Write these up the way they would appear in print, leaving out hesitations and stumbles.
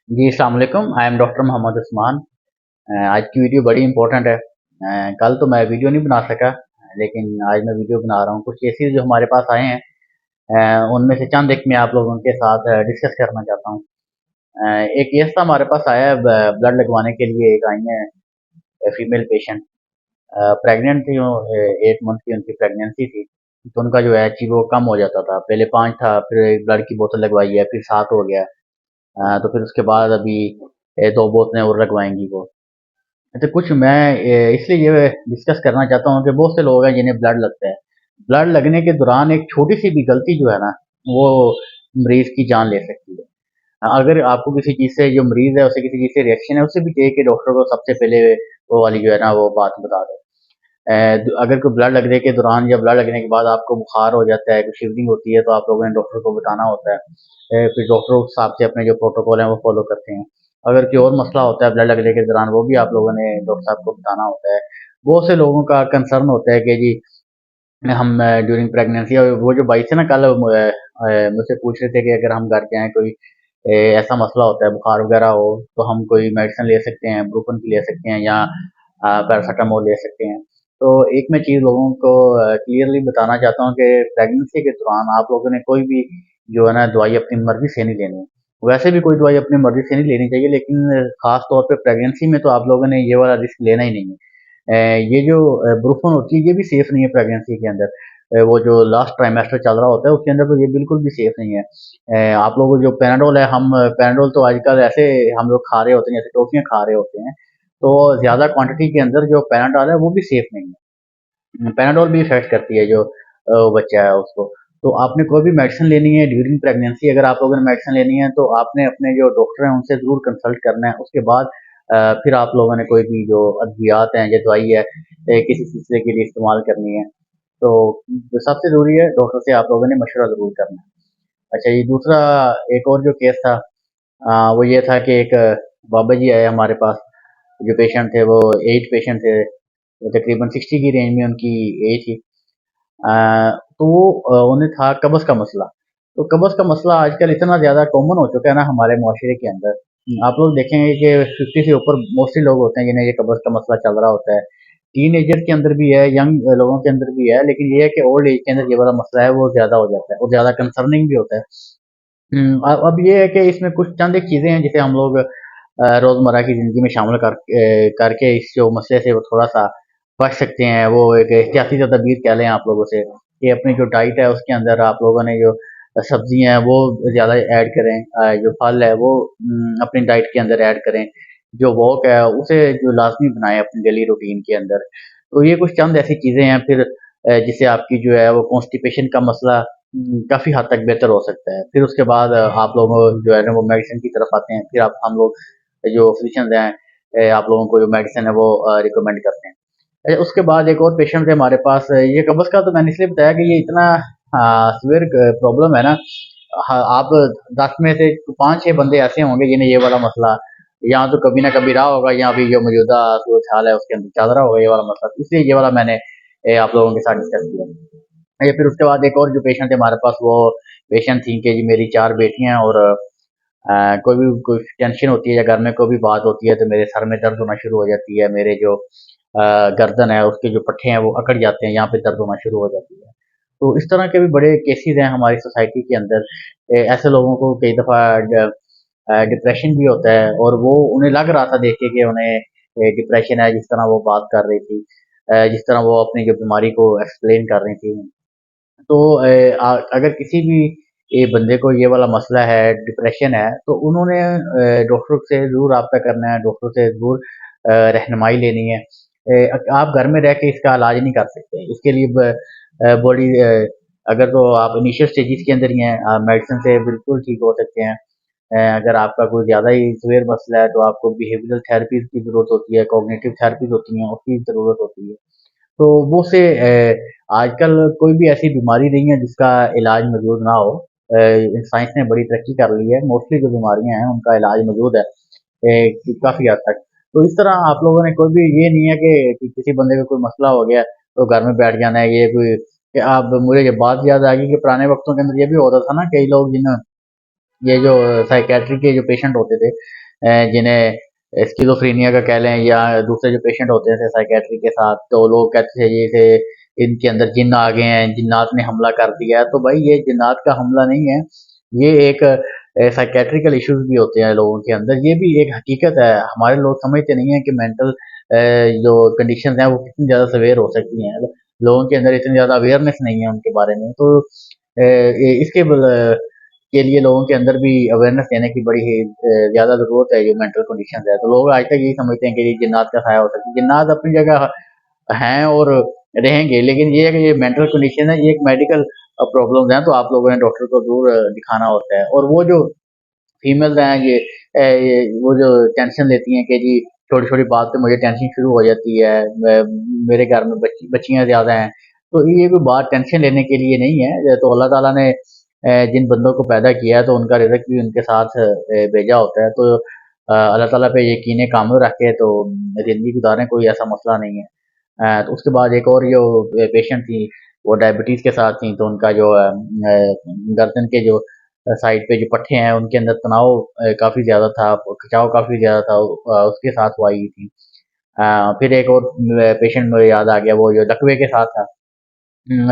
जी, अस्सलाम वालेकुम। I am doctor Mohammad Usman. आज की वीडियो बड़ी इम्पोर्टेंट है। कल तो मैं वीडियो नहीं बना सका, लेकिन आज मैं वीडियो बना रहा हूँ। कुछ केसेस जो हमारे पास आए हैं, उनमें से चंद एक मैं आप लोगों के साथ डिस्कस करना चाहता हूँ। एक केस था हमारे पास आया है, ब्लड लगवाने के लिए एक आई है फीमेल पेशेंट। प्रेग्नेंट थी वो, 8 मंथ की उनकी प्रेगनेंसी थी। तो उनका जो एच वो कम हो जाता था। पहले 5 था, फिर ब्लड की बोतल लगवाई है, फिर 7 हो गया। तो फिर उसके बाद अभी 2 बोतलें और लगवाएंगी वो। अच्छा, कुछ मैं इसलिए ये डिस्कस करना चाहता हूँ कि बहुत से लोग हैं जिन्हें ब्लड लगता है। ब्लड लगने के दौरान एक छोटी सी भी गलती जो है ना, वो मरीज की जान ले सकती है। अगर आपको किसी चीज़ से, जो मरीज है उसे किसी चीज़ से रिएक्शन है, उससे भी चाहिए कि डॉक्टर को सबसे पहले वो वाली जो है ना वो बात बता दे। अगर कोई ब्लड लगने के दौरान या ब्लड लगने के बाद आपको बुखार हो जाता है, कुछ शिवरिंग होती है, तो आप लोगों ने डॉक्टर को बताना होता है। फिर डॉक्टर उस हिसाब से अपने जो प्रोटोकॉल है वो फॉलो करते हैं। अगर कोई और मसला होता है ब्लड लगने के दौरान, वो भी आप लोगों ने डॉक्टर साहब को बताना होता है। बहुत से लोगों का कंसर्न होता है कि जी हम ड्यूरिंग प्रेगनेंसी, और वो जो भाई थे ना कल मुझसे पूछ रहे थे कि अगर हम घर के आए कोई ऐसा मसला होता है, बुखार वगैरह हो, तो हम कोई मेडिसिन ले सकते हैं, ब्रूफन की ले सकते हैं या पैरासीटामोल ले सकते हैं। तो एक मैं चीज़ लोगों को क्लियरली बताना चाहता हूँ कि प्रेगनेंसी के दौरान आप लोगों ने कोई भी जो है ना दवाई अपनी मर्जी से नहीं लेनी है। वैसे भी कोई दवाई अपनी मर्जी से नहीं लेनी चाहिए, लेकिन खास तौर पे प्रेगनेंसी में तो आप लोगों ने ये वाला रिस्क लेना ही नहीं है। ये जो ब्रूफन होती है, ये भी सेफ नहीं है प्रेगनेंसी के अंदर। वो जो लास्ट ट्राइमेस्टर चल रहा होता है उसके अंदर तो ये बिल्कुल भी सेफ नहीं है। आप लोग जो पैराडोल है, हम पैराडोल तो आजकल ऐसे हम लोग खा रहे होते हैं जैसे टॉफियाँ खा रहे होते हैं। तो ज़्यादा क्वांटिटी के अंदर जो पैराडोल है वो भी सेफ नहीं है। पैराडोल भी इफेक्ट करती है जो बच्चा है उसको। तो आपने कोई भी मेडिसिन लेनी है ड्यूरिंग प्रेगनेंसी, अगर आप लोगों ने मेडिसिन लेनी है तो आपने अपने जो डॉक्टर हैं उनसे ज़रूर कंसल्ट करना है। उसके बाद फिर आप लोगों ने कोई भी जो अद्वियात हैं या दवाई है किसी सिलसिले के लिए इस्तेमाल करनी है, तो जो सबसे ज़रूरी है डॉक्टर से आप लोगों ने मशवरा ज़रूर करना है। अच्छा, ये दूसरा एक और जो केस था, वो ये था कि एक बाबा जी आए हमारे पास। जो पेशेंट थे वो एज पेशेंट थे, तकरीबन 60 की रेंज में उनकी एज थी। तो उन्हें था कब्ज़ का मसला। तो कब्ज़ का मसला आजकल इतना ज़्यादा कॉमन हो चुका है ना हमारे मुआशरे के अंदर। आप लोग देखेंगे कि 50 से ऊपर मोस्टली लोग होते हैं जिन्हें ये कब्ज़ का मसला चल रहा होता है। टीनेजर के अंदर भी है, यंग लोगों के अंदर भी है, लेकिन ये है कि ओल्ड एज के अंदर ये वाला मसला है वो ज़्यादा हो जाता है और ज़्यादा कंसर्निंग भी होता है। अब ये है कि इसमें कुछ चंद एक चीज़ें हैं जिसे हम लोग रोज़मर्रा की ज़िंदगी में शामिल करके इस जो मसले से वो थोड़ा-सा बच सकते हैं। वो एक एहतियाती तदबीर कह लें आप लोगों से, कि अपनी जो डाइट है उसके अंदर आप लोगों ने जो सब्जियाँ हैं वो ज़्यादा ऐड करें। जो फल है वो अपनी डाइट के अंदर ऐड करें। जो वॉक है उसे जो लाज़मी बनाएँ अपनी डेली रूटीन के अंदर। तो ये कुछ चंद ऐसी चीज़ें हैं। फिर जिससे आपकी जो है वो कॉन्स्टिपेशन का मसला काफ़ी हद तक बेहतर हो सकता है। फिर उसके बाद आप लोग जो है ना वो मेडिसिन की तरफ आते हैं। फिर आप हम लोग जो फिजिशियंस हैं, आप लोगों को जो मेडिसिन है वो रिकमेंड करते हैं। उसके बाद एक और पेशेंट थे हमारे पास। ये कब्ज़ का तो मैंने इसलिए बताया कि ये इतना सीवियर प्रॉब्लम है ना। आप 10 में से 5-6 बंदे ऐसे होंगे जिन्हें ये वाला मसला या तो कभी ना कभी रहा होगा, या अभी जो मौजूदा सूरत हाल है उसके अंदर चल रहा होगा ये वाला मसला। इसलिए ये वाला मैंने आप लोगों के साथ डिस्कस किया। ये फिर उसके बाद एक और जो पेशेंट थे हमारे पास, वो पेशेंट थी कि जी मेरी 4 बेटियाँ हैं, और कोई भी कोई टेंशन होती है या घर में कोई भी बात होती है तो मेरे सर में दर्द होना शुरू हो जाती है। मेरे जो गर्दन है उसके जो पट्टे हैं वो अकड़ जाते हैं, यहाँ पे दर्द होना शुरू हो जाती है। तो इस तरह के भी बड़े केसेस हैं हमारी सोसाइटी के अंदर। ऐसे लोगों को कई दफ़ा डिप्रेशन भी होता है, और वो उन्हें लग रहा था देख के कि उन्हें डिप्रेशन है, जिस तरह वो बात कर रही थी, जिस तरह वो अपनी जो बीमारी को एक्सप्लेन कर रही थी। तो अगर किसी भी बंदे को ये वाला मसला है, डिप्रेशन है, तो उन्होंने डॉक्टर से ज़रूर राब्ता करना है, डॉक्टर से ज़रूर रहनुमाई लेनी है। आप घर में रह के इसका इलाज नहीं कर सकते। इसके लिए बॉडी अगर तो आप इनिशियल स्टेजेस के अंदर ही हैं, आप मेडिसिन से बिल्कुल ठीक हो सकते हैं। अगर आपका कोई ज़्यादा ही सीवियर मसला है तो आपको बिहेवियरल थेरेपीज़ की ज़रूरत होती है, कॉग्निटिव थेरेपीज़ होती हैं, उसकी ज़रूरत होती है। तो वो से आजकल कोई भी ऐसी बीमारी नहीं है जिसका इलाज मौजूद ना हो। साइंस ने बड़ी तरक्की कर ली है, मोस्टली जो बीमारियां हैं उनका इलाज मौजूद है काफ़ी हद तक। तो इस तरह आप लोगों ने कोई भी ये नहीं है कि किसी बंदे को कोई मसला हो गया तो घर में बैठ जाना है। ये कोई कि आप मुझे ये बात याद आ गई कि पुराने वक्तों के अंदर ये भी होता था ना, कई लोग जिन ये जो साइकेट्री के जो पेशेंट होते थे, जिन्हें स्किज़ोफ्रेनिया का कह लें या दूसरे जो पेशेंट होते थे साइकेट्री के साथ, तो लोग कहते थे ये थे इनके अंदर जिन्न आ गए हैं, जिन्नात ने हमला कर दिया है। तो भाई ये जिन्नात का हमला नहीं है, ये एक साइकेट्रिकल इश्यूज भी होते हैं लोगों के अंदर, ये भी एक हकीकत है। हमारे लोग समझते नहीं है कि मेंटल जो कंडीशन हैं वो कितनी ज़्यादा सवेयर हो सकती हैं। लोगों के अंदर इतनी ज़्यादा अवेयरनेस नहीं है उनके बारे में। तो इसके के लिए लोगों के अंदर भी अवेयरनेस देने की बड़ी ही ज़्यादा ज़रूरत है, जो मेंटल कंडीशन है। तो लोग आज तक यही समझते हैं कि ये जिन्नात का साया हो सकता है। जिन्नात अपनी जगह हैं और रहेंगे, लेकिन ये है कि ये मेंटल कंडीशन है, ये एक मेडिकल प्रॉब्लम है, तो आप लोगों ने डॉक्टर को जरूर दिखाना होता है। और वो जो फीमेल्स हैं ये वो जो टेंशन लेती हैं कि जी छोटी छोटी बात पे मुझे टेंशन शुरू हो जाती है, मेरे घर में बच्चियां ज़्यादा हैं, तो ये कोई बात टेंशन लेने के लिए नहीं है। तो अल्लाह ताला ने जिन बंदों को पैदा किया है तो उनका रिज़्क भी उनके साथ भेजा होता है। तो अल्लाह ताला पे यकीन कामिल रख के तो ज़िंदगी गुजारें, कोई ऐसा मसला नहीं है। तो उसके बाद एक और जो पेशेंट थी, वो डायबिटीज़ के साथ थी, तो उनका जो गर्दन के जो साइड पे जो पट्टे हैं उनके अंदर तनाव काफ़ी ज़्यादा था, खिंचाव काफ़ी ज़्यादा था, उसके साथ वो आई थी। फिर एक और पेशेंट मुझे याद आ गया, वो जो लकवे के साथ था।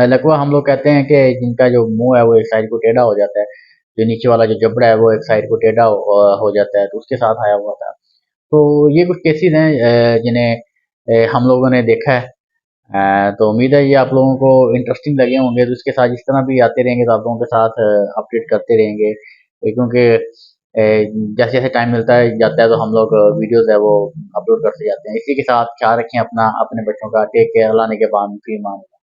लकवा हम लोग कहते हैं कि जिनका जो मुंह है वो एक साइड को टेढ़ा हो जाता है, जो नीचे वाला जो जबड़ा है वो एक साइड को टेढ़ा हो जाता है, तो उसके साथ आया हुआ था। तो ये कुछ केसेस हैं जिन्हें हम लोगों ने देखा है। तो उम्मीद है ये आप लोगों को इंटरेस्टिंग लगे होंगे, तो इसके साथ इस तरह भी आते रहेंगे, तो आप लोगों के साथ अपडेट करते रहेंगे। क्योंकि जैसे जैसे टाइम मिलता है जाता है तो हम लोग वीडियोस है वो अपलोड करते जाते हैं। इसी के साथ ख्याल रखें अपना, अपने बच्चों का। Take care. अल्लाह ने के बाद फी मान।